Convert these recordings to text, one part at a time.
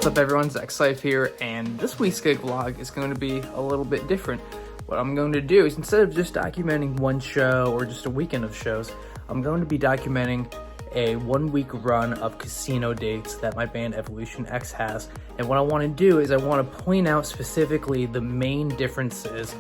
What's up everyone, Zach Seif here, and this week's gig vlog is going to be a little bit different. What I'm going to do is, instead of just documenting one show or just a weekend of shows, I'm going to be documenting a 1-week run of casino dates that my band Evolution X has. And what I want to do is I want to point out specifically the main differences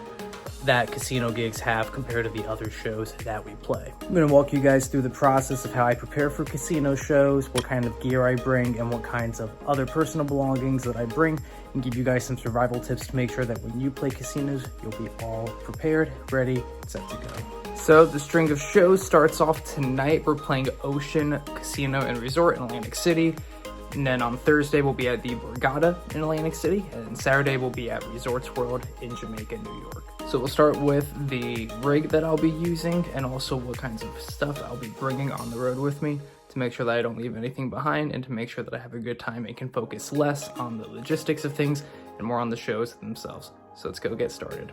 that casino gigs have compared to the other shows that we play. I'm going to walk you guys through the process of how I prepare for casino shows, what kind of gear I bring, and what kinds of other personal belongings that I bring, and give you guys some survival tips to make sure that when you play casinos, you'll be all prepared, ready, set to go. So the string of shows starts off tonight. We're playing Ocean Casino and Resort in Atlantic City. And then on Thursday, we'll be at the Borgata in Atlantic City. And Saturday, we'll be at Resorts World in Jamaica, New York. So we'll start with the rig that I'll be using and also what kinds of stuff I'll be bringing on the road with me to make sure that I don't leave anything behind and to make sure that I have a good time and can focus less on the logistics of things and more on the shows themselves. So let's go get started.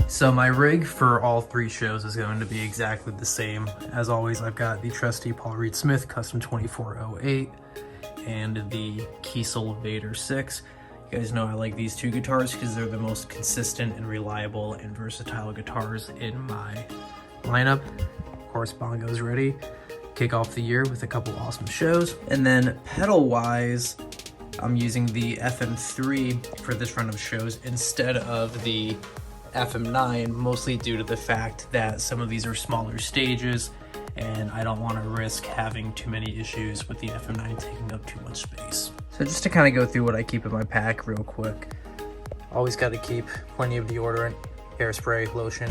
So my rig for all 3 shows is going to be exactly the same. As always, I've got the trusty Paul Reed Smith Custom 2408 and the Kiesel Vader 6. You guys know I like these 2 guitars because they're the most consistent and reliable and versatile guitars in my lineup. Of course, bongos ready. Kick off the year with a couple awesome shows. And then pedal-wise, I'm using the FM3 for this run of shows instead of the FM9, mostly due to the fact that some of these are smaller stages and I don't want to risk having too many issues with the FM9 taking up too much space. So just to kind of go through what I keep in my pack real quick. Always got to keep plenty of deodorant, hairspray, lotion,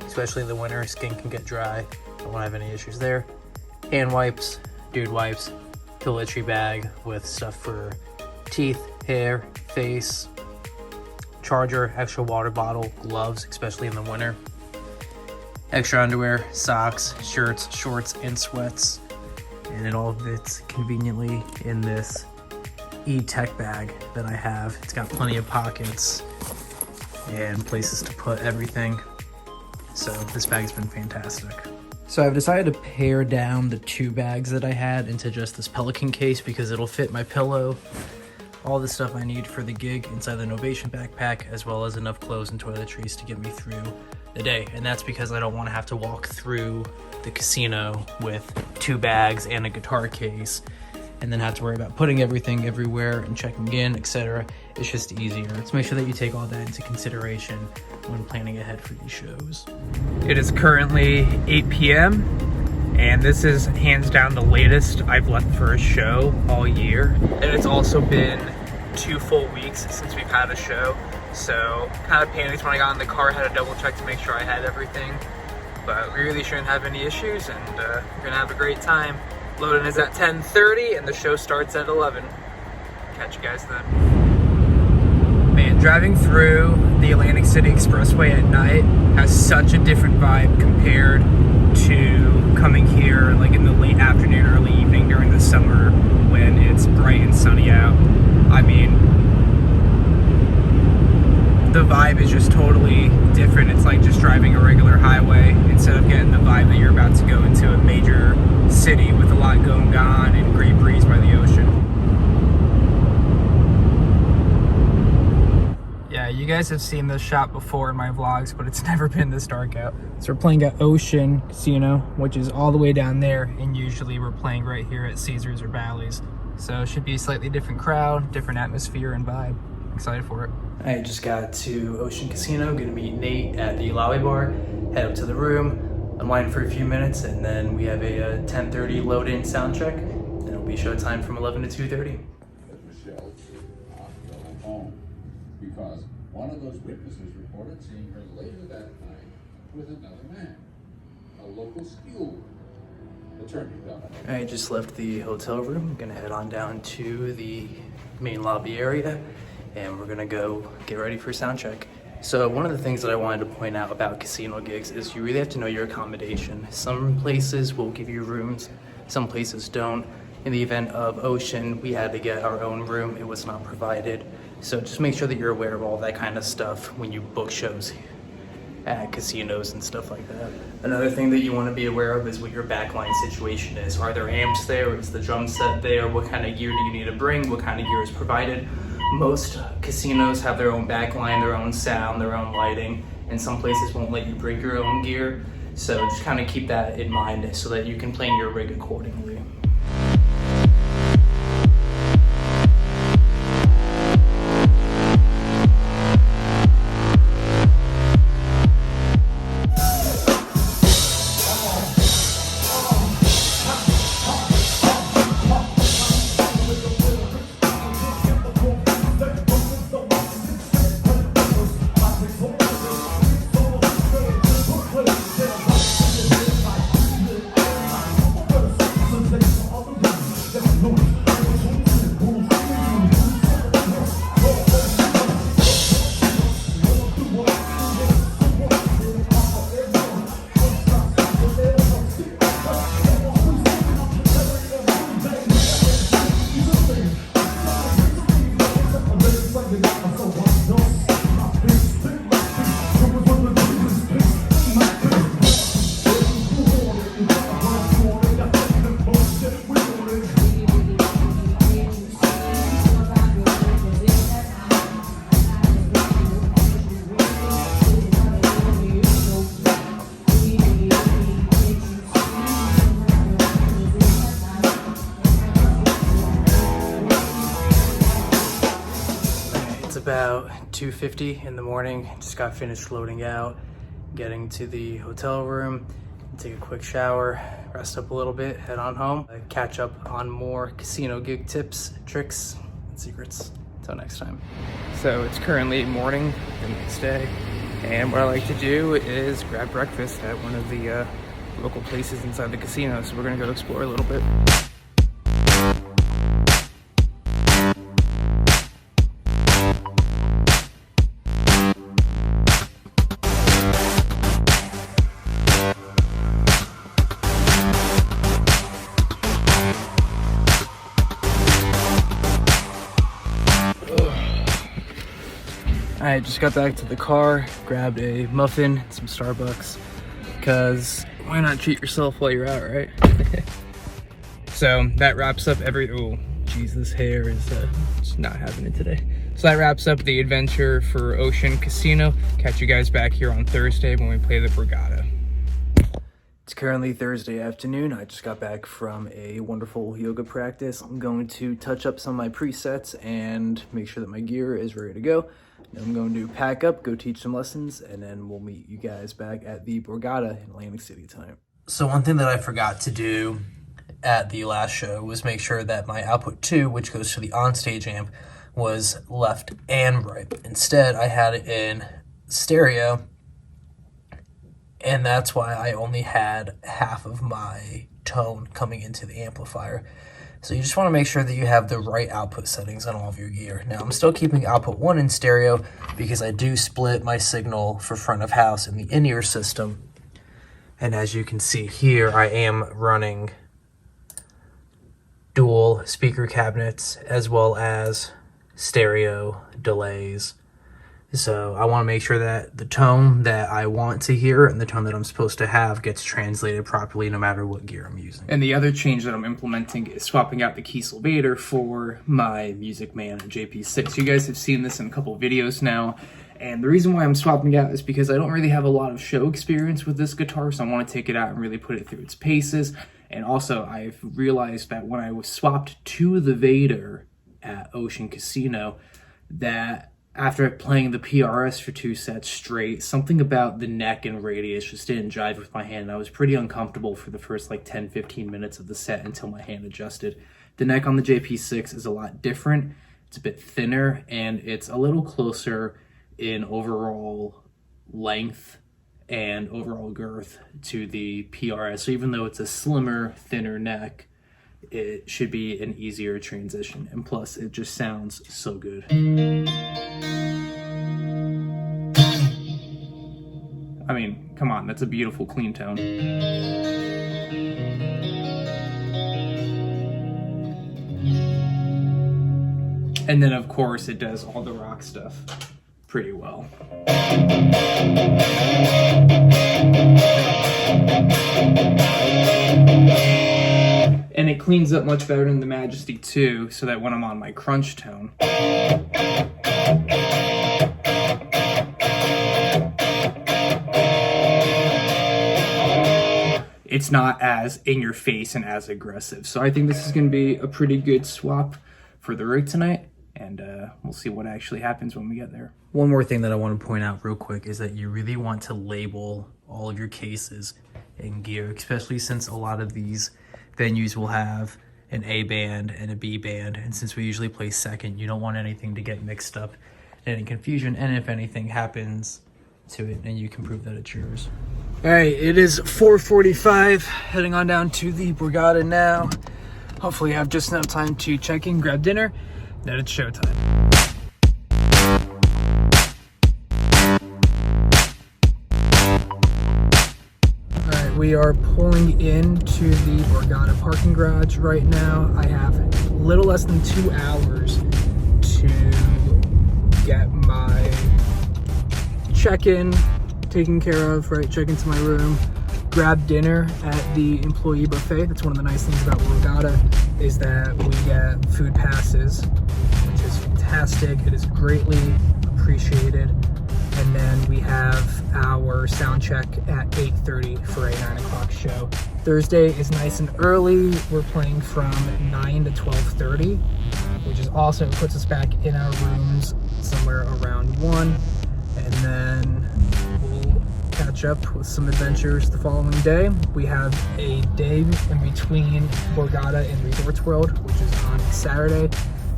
especially in the winter. Skin can get dry. Don't want to have any issues there. Hand wipes, dude wipes, toiletry bag with stuff for teeth, hair, face, charger, extra water bottle, gloves, especially in the winter. Extra underwear, socks, shirts, shorts, and sweats. And it all fits conveniently in this e-tech bag that I have. It's got plenty of pockets and places to put everything. So this bag's been fantastic. So I've decided to pare down the 2 bags that I had into just this Pelican case because it'll fit my pillow, all the stuff I need for the gig inside the Novation backpack, as well as enough clothes and toiletries to get me through the day. And that's because I don't want to have to walk through the casino with 2 bags and a guitar case and then have to worry about putting everything everywhere and checking in, etc. It's just easier. Let's make sure that you take all that into consideration when planning ahead for these shows. It is currently 8 p.m. and this is hands down the latest I've left for a show all year. And it's also been 2 full weeks since we've had a show. So kind of panicked when I got in the car, had to double check to make sure I had everything. But we really shouldn't have any issues and we're gonna have a great time. Loading is at 10:30 and the show starts at 11. Catch you guys then. Man, driving through the Atlantic City Expressway at night has such a different vibe compared to coming here like in the late afternoon, early evening during the summer when it's bright and sunny out. I mean, the vibe is just totally different. It's like just driving a regular highway instead of getting the vibe that you're about to go into a major city with a lot going on and great breeze by the ocean. Yeah, you guys have seen this shop before in my vlogs, but it's never been this dark out. So we're playing at Ocean Casino, which is all the way down there, and usually we're playing right here at Caesars or Bally's. So it should be a slightly different crowd, different atmosphere and vibe. Excited for it. I just got to Ocean Casino, gonna meet Nate at the lobby bar, head up to the room, unwind for a few minutes, and then we have a 10:30 load-in sound check, and it'll be showtime from 11 to 2:30. Michelle did not go home because one of those witnesses reported seeing her later that night with another man, a local steel attorney. I just left the hotel room, gonna head on down to the main lobby area, and we're gonna go get ready for sound check. So one of the things that I wanted to point out about casino gigs is you really have to know your accommodation. Some places will give you rooms, some places don't. In the event of Ocean, we had to get our own room. It was not provided. So just make sure that you're aware of all that kind of stuff when you book shows at casinos and stuff like that. Another thing that you want to be aware of is what your backline situation is. Are there amps there? Is the drum set there? What kind of gear do you need to bring? What kind of gear is provided? Most casinos have their own backline, their own sound, their own lighting, and some places won't let you bring your own gear. So just kind of keep that in mind so that you can plan your rig accordingly. About 2:50 in the morning. Just got finished loading out, getting to the hotel room, take a quick shower, rest up a little bit, head on home, catch up on more casino gig tips, tricks, and secrets. Until next time. So it's currently morning the next day, and what I like to do is grab breakfast at one of the local places inside the casino. So we're gonna go explore a little bit. I just got back to the car, grabbed a muffin and some Starbucks, because why not treat yourself while you're out, right? So that wraps up oh geez, this hair is just not having it today. So that wraps up the adventure for Ocean Casino. Catch you guys back here on Thursday when we play the Borgata. It's currently Thursday afternoon. I just got back from a wonderful yoga practice. I'm going to touch up some of my presets and make sure that my gear is ready to go. Then I'm going to pack up, go teach some lessons, and then we'll meet you guys back at the Borgata in Atlantic City tonight. So one thing that I forgot to do at the last show was make sure that my output 2, which goes to the onstage amp, was left and right. Instead, I had it in stereo, and that's why I only had half of my tone coming into the amplifier. So you just want to make sure that you have the right output settings on all of your gear. Now, I'm still keeping output 1 in stereo because I do split my signal for front of house in the in-ear system. And as you can see here, I am running dual speaker cabinets as well as stereo delays. So I want to make sure that the tone that I want to hear and the tone that I'm supposed to have gets translated properly no matter what gear I'm using. And the other change that I'm implementing is swapping out the Kiesel Vader for my Music Man JP6. You guys have seen this in a couple videos now. And the reason why I'm swapping it out is because I don't really have a lot of show experience with this guitar, so I want to take it out and really put it through its paces. And also, I've realized that when I was swapped to the Vader at Ocean Casino, that after playing the PRS for 2 sets straight, something about the neck and radius just didn't jive with my hand. I was pretty uncomfortable for the first like 10-15 minutes of the set until my hand adjusted. The neck on the JP6 is a lot different. It's a bit thinner, and it's a little closer in overall length and overall girth to the PRS. So even though it's a slimmer, thinner neck, it should be an easier transition. And plus, it just sounds so good. I mean, come on, that's a beautiful clean tone. And then, of course, it does all the rock stuff. pretty well. And it cleans up much better than the Majesty 2, so that when I'm on my crunch tone, it's not as in your face and as aggressive. So I think this is going to be a pretty good swap for the rig tonight, and we'll see what actually happens when we get there. One more thing that I want to point out real quick is that you really want to label all of your cases and gear, especially since a lot of these venues will have an A band and a B band, and since we usually play second, you don't want anything to get mixed up and any confusion, and if anything happens to it, and you can prove that it's yours. All right, it is 4:45, heading on down to the Borgata now. Hopefully I have just enough time to check in, grab dinner, then it's showtime. We are pulling into the Borgata parking garage right now. I have a little less than 2 hours to get my check-in taken care of, right? Check into my room, grab dinner at the employee buffet. That's one of the nice things about Borgata, is that we get food passes, which is fantastic. It is greatly appreciated. And then we have our sound check at 8:30 for a 9 o'clock show. Thursday is nice and early. We're playing from 9 to 12:30, which is awesome. It puts us back in our rooms somewhere around 1. And then we'll catch up with some adventures the following day. We have a day in between Borgata and Resorts World, which is on Saturday.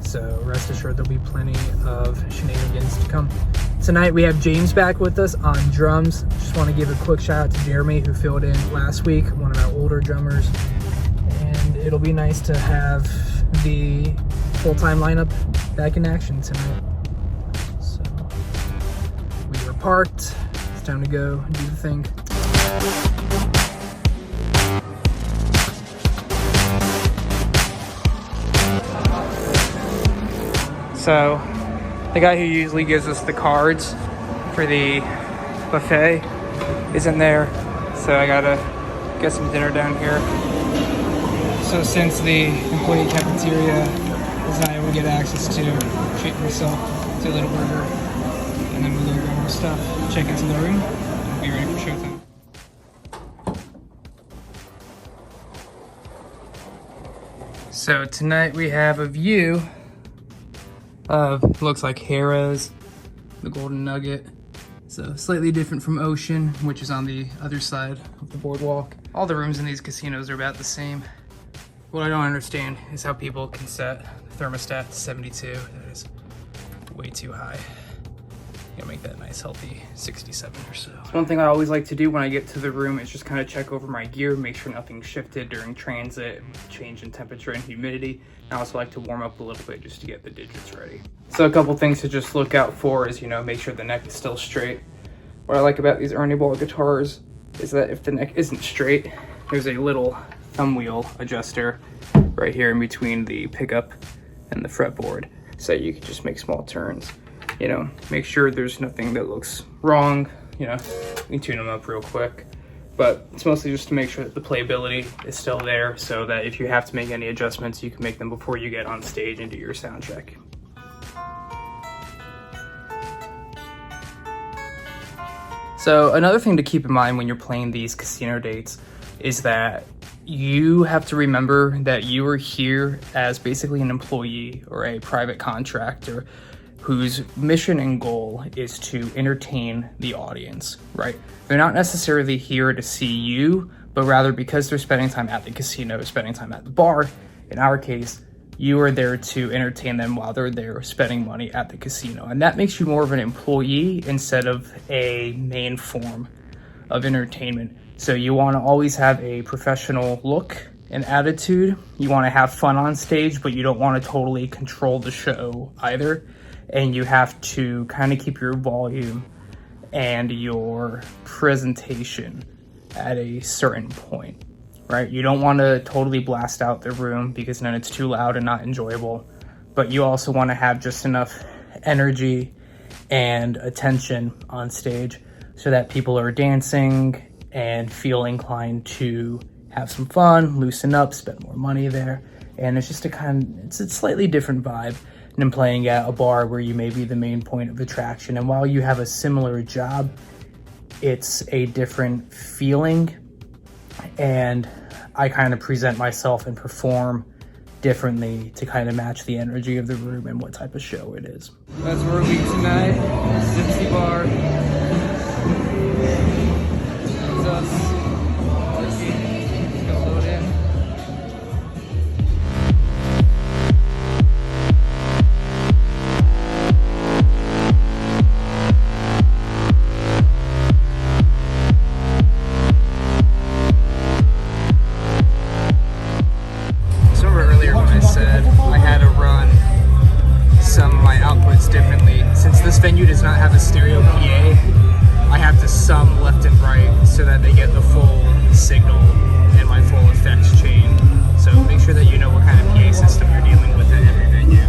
So rest assured there'll be plenty of shenanigans to come. Tonight we have James back with us on drums. Just want to give a quick shout out to Jeremy, who filled in last week, one of our older drummers. And it'll be nice to have the full-time lineup back in action tonight. So we are parked. It's time to go do the thing. So the guy who usually gives us the cards for the buffet isn't there, so I gotta get some dinner down here. So since the employee cafeteria is not able to get access to, treat myself to a little burger, and then we'll go grab our stuff, check into the room, and be ready for showtime. So tonight we have a view of, looks like Harrah's, the Golden Nugget. So slightly different from Ocean, which is on the other side of the boardwalk. All the rooms in these casinos are about the same. What I don't understand is how people can set the thermostat to 72. That is way too high. Gotta make that nice healthy 67 or so. One thing I always like to do when I get to the room is just kind of check over my gear, make sure nothing shifted during transit, change in temperature and humidity. I also like to warm up a little bit just to get the digits ready. So a couple things to just look out for is, make sure the neck is still straight. What I like about these Ernie Ball guitars is that if the neck isn't straight, there's a little thumb wheel adjuster right here in between the pickup and the fretboard, so you can just make small turns. Make sure there's nothing that looks wrong. You can tune them up real quick, but it's mostly just to make sure that the playability is still there, so that if you have to make any adjustments, you can make them before you get on stage and do your sound check. So another thing to keep in mind when you're playing these casino dates is that you have to remember that you are here as basically an employee or a private contractor whose mission and goal is to entertain the audience, right? They're not necessarily here to see you, but rather because they're spending time at the casino, spending time at the bar, in our case, you are there to entertain them while they're there spending money at the casino. And that makes you more of an employee instead of a main form of entertainment. So you want to always have a professional look and attitude. You want to have fun on stage, but you don't want to totally control the show either. And you have to kind of keep your volume and your presentation at a certain point, right? You don't want to totally blast out the room because then it's too loud and not enjoyable. But you also want to have just enough energy and attention on stage so that people are dancing and feel inclined to have some fun, loosen up, spend more money there. And it's just it's a slightly different vibe than playing at a bar where you may be the main point of attraction. And while you have a similar job, it's a different feeling. And I kind of present myself and perform differently to kind of match the energy of the room and what type of show it is. That's where we tonight, Gypsy Bar. That's us. Venue does not have a stereo PA. I have to sum left and right so that they get the full signal and my full effects chain. So make sure that you know what kind of PA system you're dealing with at every venue.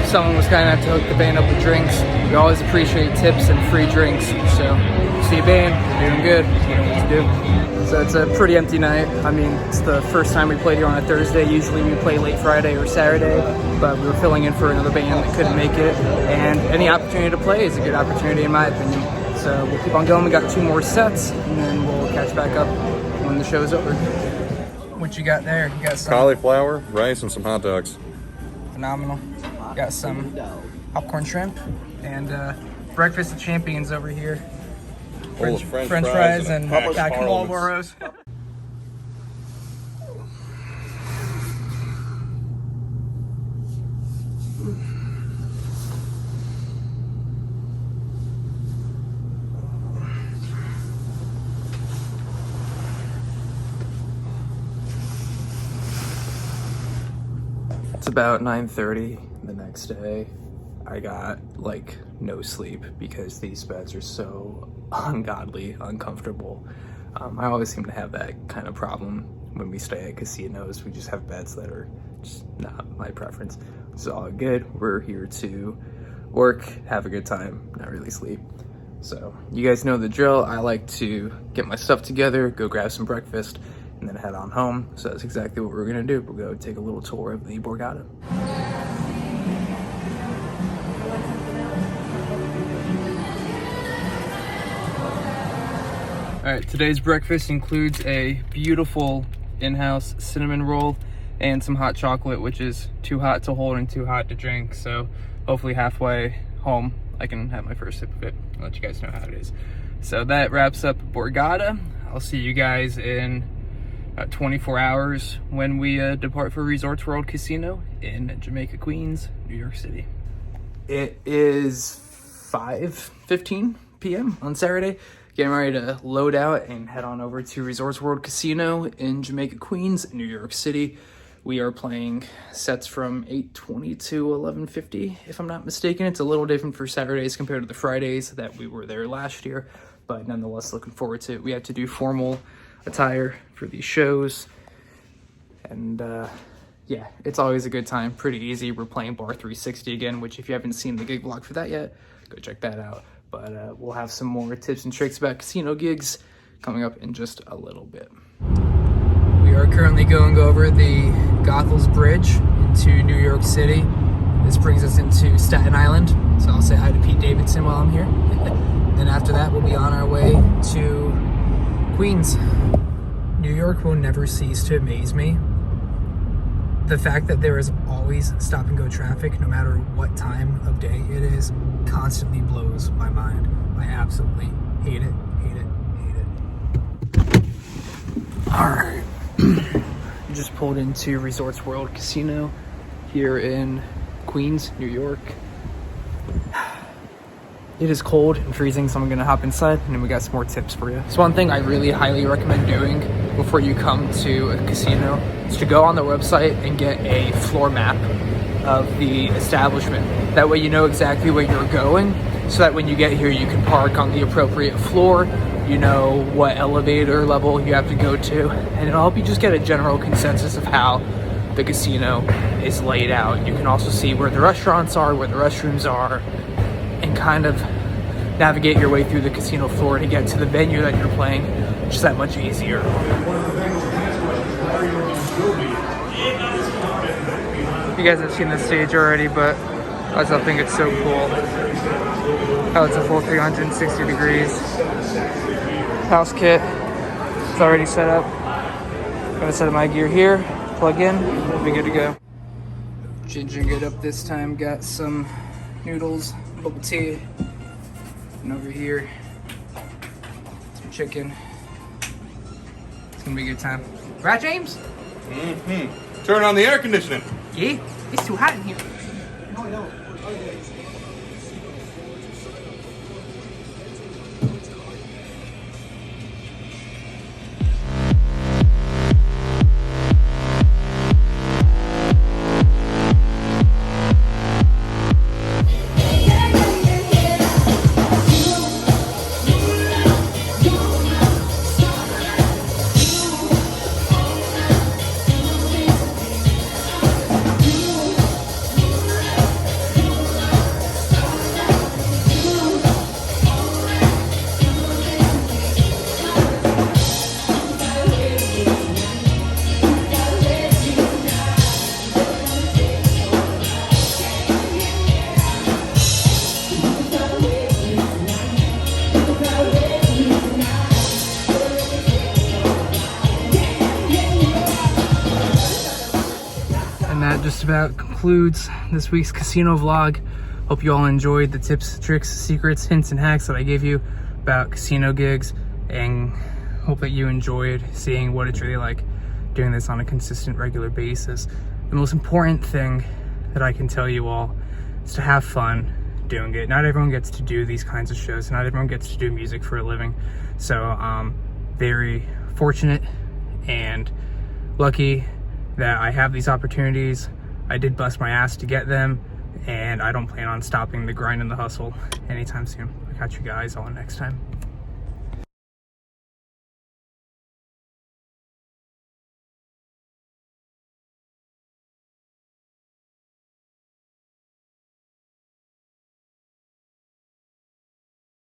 Someone was kind of have to hook the band up with drinks. We always appreciate tips and free drinks. So, see you band, you're doing good, you know what to do. So it's a pretty empty night. I mean, it's the first time we played here on a Thursday. Usually we play late Friday or Saturday, but we were filling in for another band that couldn't make it. And any opportunity to play is a good opportunity in my opinion. So we'll keep on going. We got 2 more sets, and then we'll catch back up when the show's over. What you got there? You got some cauliflower, rice, and some hot dogs. Phenomenal. Got some popcorn shrimp and breakfast of champions over here. French fries and back Marlboros. It's about 9:30 the next day. I got like no sleep because these beds are so ungodly uncomfortable. I always seem to have that kind of problem when we stay at casinos. We just have beds that are just not my preference. It's all good. We're here to work, have a good time, not really sleep. So you guys know the drill. I like to get my stuff together, go grab some breakfast, and then head on home. So that's exactly what we're gonna do. We'll go take a little tour of the Borgata. All right, today's breakfast includes a beautiful in-house cinnamon roll and some hot chocolate, which is too hot to hold and too hot to drink. So hopefully halfway home, I can have my first sip of it. I'll let you guys know how it is. So that wraps up Borgata. I'll see you guys in 24 hours when we depart for Resorts World Casino in Jamaica, Queens, New York City. It is 5:15 p.m. on Saturday. Getting ready to load out and head on over to Resorts World Casino in Jamaica, Queens, New York City. We are playing sets from 8:20 to 11:50, if I'm not mistaken. It's a little different for Saturdays compared to the Fridays that we were there last year, but nonetheless looking forward to it. We have to do formal attire for these shows, and yeah, it's always a good time, pretty easy. We're playing Bar 360 again, which if you haven't seen the gig vlog for that yet, go check that out. But we'll have some more tips and tricks about casino gigs coming up in just a little bit. We are currently going over the Goethals Bridge into New York City. This brings us into Staten Island, so I'll say hi to Pete Davidson while I'm here. Then after that, we'll be on our way to Queens. New York will never cease to amaze me. The fact that there is always stop and go traffic, no matter what time of day it is, constantly blows my mind. I absolutely hate it, hate it, hate it. All right. Just pulled into Resorts World Casino here in Queens, New York. It is cold and freezing, so I'm gonna hop inside and then we got some more tips for you. So one thing I really highly recommend doing before you come to a casino is to go on the website and get a floor map of the establishment. That way you know exactly where you're going, so that when you get here you can park on the appropriate floor, you know what elevator level you have to go to, and it'll help you just get a general consensus of how the casino is laid out. You can also see where the restaurants are, where the restrooms are, and kind of navigate your way through the casino floor to get to the venue that you're playing, which is that much easier. You guys have seen the stage already, but I still think it's so cool how it's a full 360 degrees. House kit, it's already set up. I'm gonna set up my gear here, plug in, we'll be good to go. Gingering it up this time, got some noodles, bubble tea, and over here, some chicken. It's gonna be a good time. Right, James? Mm-hmm. Turn on the air conditioning. Yeah, it's too hot in here. That just about concludes this week's casino vlog. Hope you all enjoyed the tips, tricks, secrets, hints, and hacks that I gave you about casino gigs, and hope that you enjoyed seeing what it's really like doing this on a consistent, regular basis. The most important thing that I can tell you all is to have fun doing it. Not everyone gets to do these kinds of shows. Not everyone gets to do music for a living. So I'm very fortunate and lucky that I have these opportunities. I did bust my ass to get them, and I don't plan on stopping the grind and the hustle anytime soon. I'll catch you guys all next time.